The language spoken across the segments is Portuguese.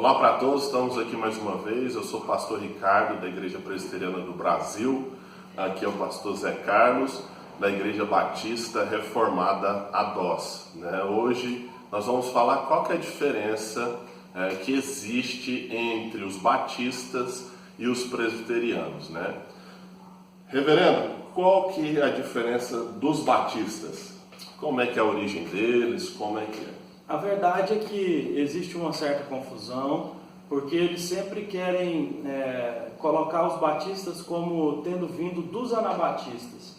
Olá para todos, estamos aqui mais uma vez. Eu sou o pastor Ricardo, da Igreja Presbiteriana do Brasil. Aqui é o pastor Zé Carlos, da Igreja Batista Reformada ADOS. Hoje nós vamos falar qual que é a diferença que existe entre os batistas e os presbiterianos. Reverendo, qual que é a diferença dos batistas? Como é que é a origem deles? Como é que é? A verdade é que existe uma certa confusão, porque eles sempre querem colocar os batistas como tendo vindo dos anabatistas.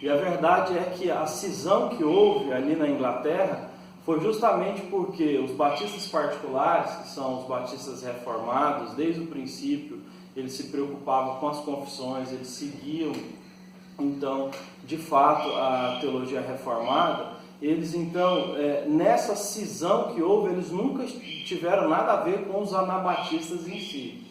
E a verdade é que a cisão que houve ali na Inglaterra foi justamente porque os batistas particulares, que são os batistas reformados, desde o princípio eles se preocupavam com as confissões, eles seguiam então de fato a teologia reformada. Eles então, nessa cisão que houve, eles nunca tiveram nada a ver com os anabatistas em si.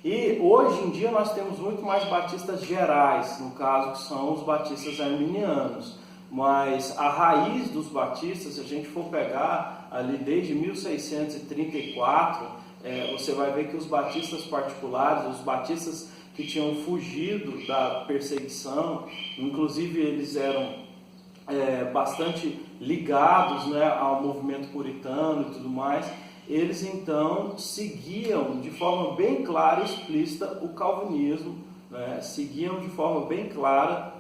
E hoje em dia nós temos muito mais batistas gerais, no caso que são os batistas arminianos. Mas a raiz dos batistas, se a gente for pegar ali desde 1634, você vai ver que os batistas particulares, os batistas que tinham fugido da perseguição, inclusive eles eram bastante ligados ao movimento puritano e tudo mais, eles então seguiam de forma bem clara e explícita o calvinismo, seguiam de forma bem clara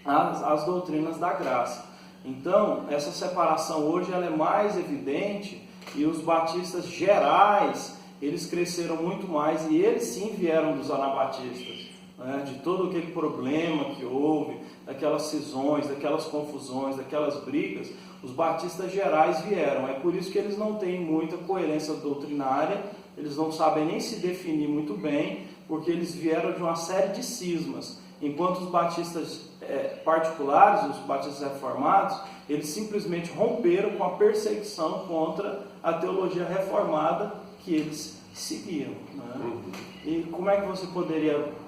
as doutrinas da graça. Então, essa separação hoje ela é mais evidente, e os batistas gerais, eles cresceram muito mais, e eles sim vieram dos anabatistas. De todo aquele problema que houve, daquelas cisões, daquelas confusões, daquelas brigas, os batistas gerais vieram. É por isso que eles não têm muita coerência doutrinária, eles não sabem nem se definir muito bem, porque eles vieram de uma série de cismas. Enquanto os batistas particulares, os batistas reformados, eles simplesmente romperam com a perseguição contra a teologia reformada que eles seguiam. E como é que você poderia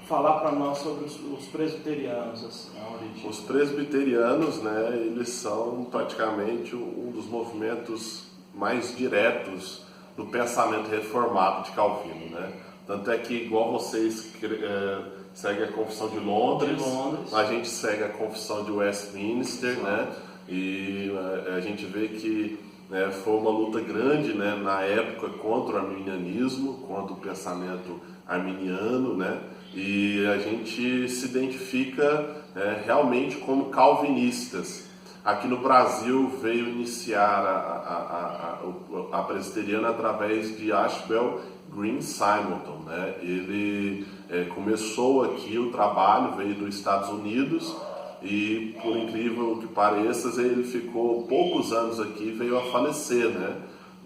falar para nós sobre os presbiterianos, assim, a origem? Os presbiterianos, eles são praticamente um dos movimentos mais diretos do pensamento reformado de Calvino, Tanto é que, igual vocês seguem a Confissão de Londres, a gente segue a Confissão de Westminster, E a gente vê que foi uma luta grande, na época contra o arminianismo, contra o pensamento arminiano, E a gente se identifica realmente como calvinistas. Aqui no Brasil veio iniciar a presbiteriana através de Ashbel Green Simonton, Ele começou aqui o trabalho, veio dos Estados Unidos, e por incrível que pareça, ele ficou poucos anos aqui e veio a falecer,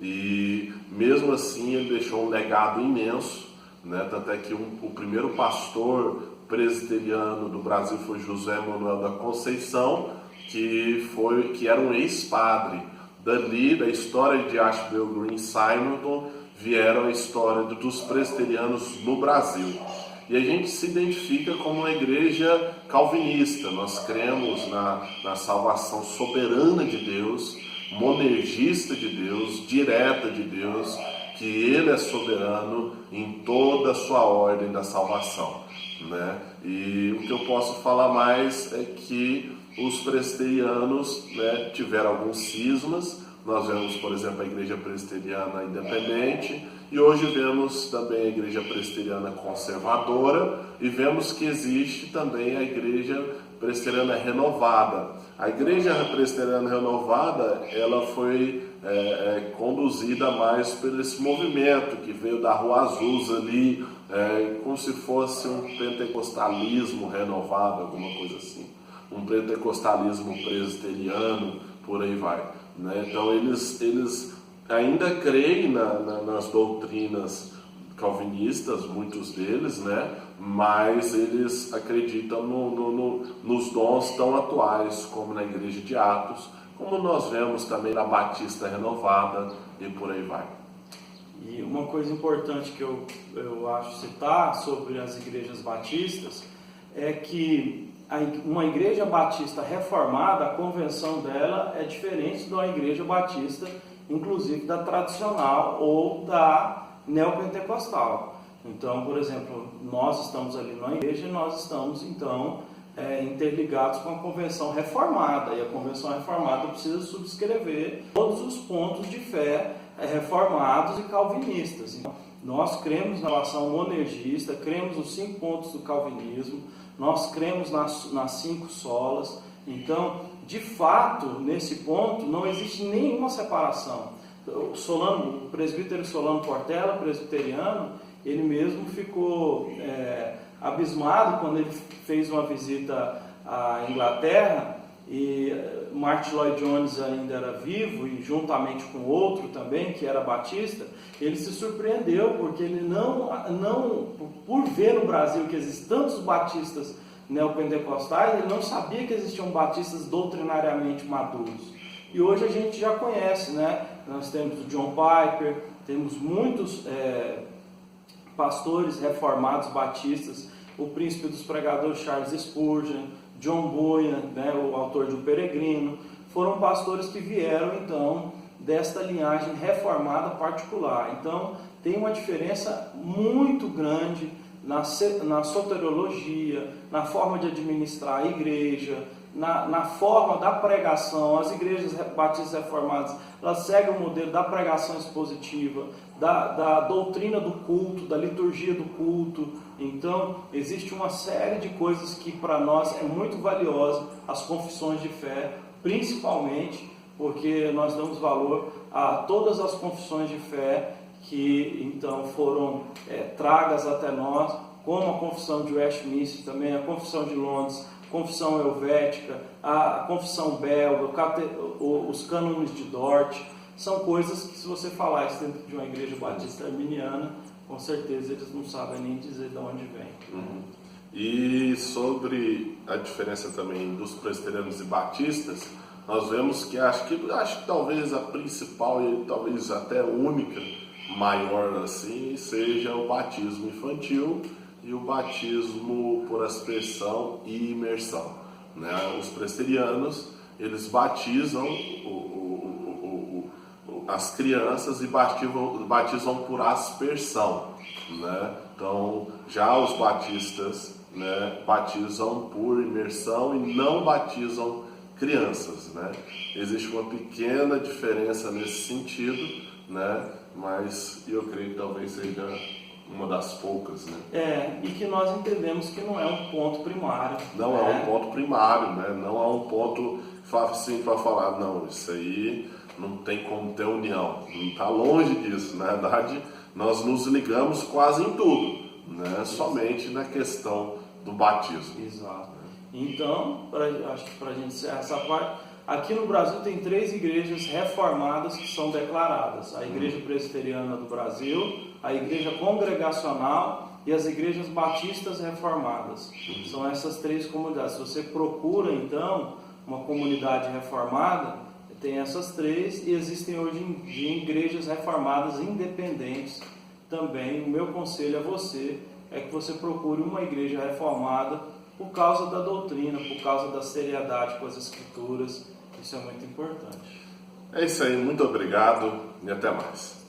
E mesmo assim ele deixou um legado imenso, Tanto é que o primeiro pastor presbiteriano do Brasil foi José Manuel da Conceição, que era um ex-padre. Dali, da história de Ashbel Green Simonton, vieram a história dos presbiterianos no Brasil. E a gente se identifica como uma igreja calvinista. Nós cremos na salvação soberana de Deus, monergista de Deus, direta de Deus, que Ele é soberano em toda a sua ordem da salvação. E o que eu posso falar mais é que os presbiterianos tiveram alguns cismas. Nós vemos, por exemplo, a Igreja Presbiteriana Independente, e hoje vemos também a Igreja Presbiteriana Conservadora, e vemos que existe também a Igreja Presbiteriana Renovada. A Igreja Presbiteriana Renovada, ela foi conduzida mais por esse movimento que veio da Rua Azusa ali, como se fosse um pentecostalismo renovado, alguma coisa assim. Um pentecostalismo presbiteriano, por aí vai. Então eles ainda creem nas doutrinas calvinistas, muitos deles, mas eles acreditam nos dons tão atuais como na Igreja de Atos, como nós vemos também na Batista Renovada e por aí vai. E uma coisa importante que eu acho citar sobre as igrejas batistas é que uma igreja batista reformada, a convenção dela é diferente de uma igreja batista, inclusive da tradicional ou da neopentecostal. Então, por exemplo, nós estamos ali na igreja e nós estamos, então, interligados com a Convenção Reformada, e a Convenção Reformada precisa subscrever todos os pontos de fé reformados e calvinistas. Então, nós cremos na relação monergista, cremos nos 5 pontos do calvinismo, nós cremos nas 5 solas. Então, de fato, nesse ponto, não existe nenhuma separação. O presbítero Solano Portela, presbiteriano, ele mesmo ficou abismado quando ele fez uma visita à Inglaterra e Martin Lloyd Jones ainda era vivo, e juntamente com outro também, que era batista. Ele se surpreendeu porque ele por ver no Brasil que existem tantos batistas neopentecostais, ele não sabia que existiam batistas doutrinariamente maduros. E hoje a gente já conhece, né? Nós temos o John Piper, temos muitos pastores reformados batistas, o príncipe dos pregadores Charles Spurgeon, John Bunyan, né, o autor de O Peregrino, foram pastores que vieram então desta linhagem reformada particular. Então tem uma diferença muito grande na soteriologia, na forma de administrar a igreja, na forma da pregação. As igrejas batistas reformadas, elas seguem o modelo da pregação expositiva, da doutrina do culto, da liturgia do culto. Então, existe uma série de coisas que para nós é muito valiosa, as confissões de fé, principalmente porque nós damos valor a todas as confissões de fé que então foram tragas até nós, como a confissão de Westminster também, a confissão de Londres, a confissão helvética, a confissão belga, os cânones de Dort. São coisas que, se você falar isso dentro de uma igreja batista arminiana, com certeza eles não sabem nem dizer de onde vem. Uhum. E sobre a diferença também dos presbiterianos e batistas, nós vemos que acho que talvez a principal e talvez até única, maior assim, seja o batismo infantil e o batismo por aspersão e imersão, né? Os presbiterianos, eles batizam as crianças e batizam por aspersão, né? Então, já os batistas, né, batizam por imersão e não batizam crianças, né? Existe uma pequena diferença nesse sentido, né? Mas eu creio que talvez seja uma das poucas, né? E que nós entendemos que não é um ponto primário. Não é um ponto primário, né? Não é um ponto assim para falar, não, isso aí não tem como ter união. Não está longe disso. Na verdade, nós nos ligamos quase em tudo, né? Somente na questão do batismo. Exato. Então, acho que para a gente encerrar essa parte, aqui no Brasil tem 3 igrejas reformadas que são declaradas: a Igreja Presbiteriana do Brasil, a Igreja Congregacional e as Igrejas Batistas Reformadas. São essas 3 comunidades. Se você procura, então, uma comunidade reformada, tem essas 3, e existem hoje em dia igrejas reformadas independentes também. O meu conselho a você é que você procure uma igreja reformada por causa da doutrina, por causa da seriedade com as Escrituras. Isso é muito importante. É isso aí, muito obrigado e até mais.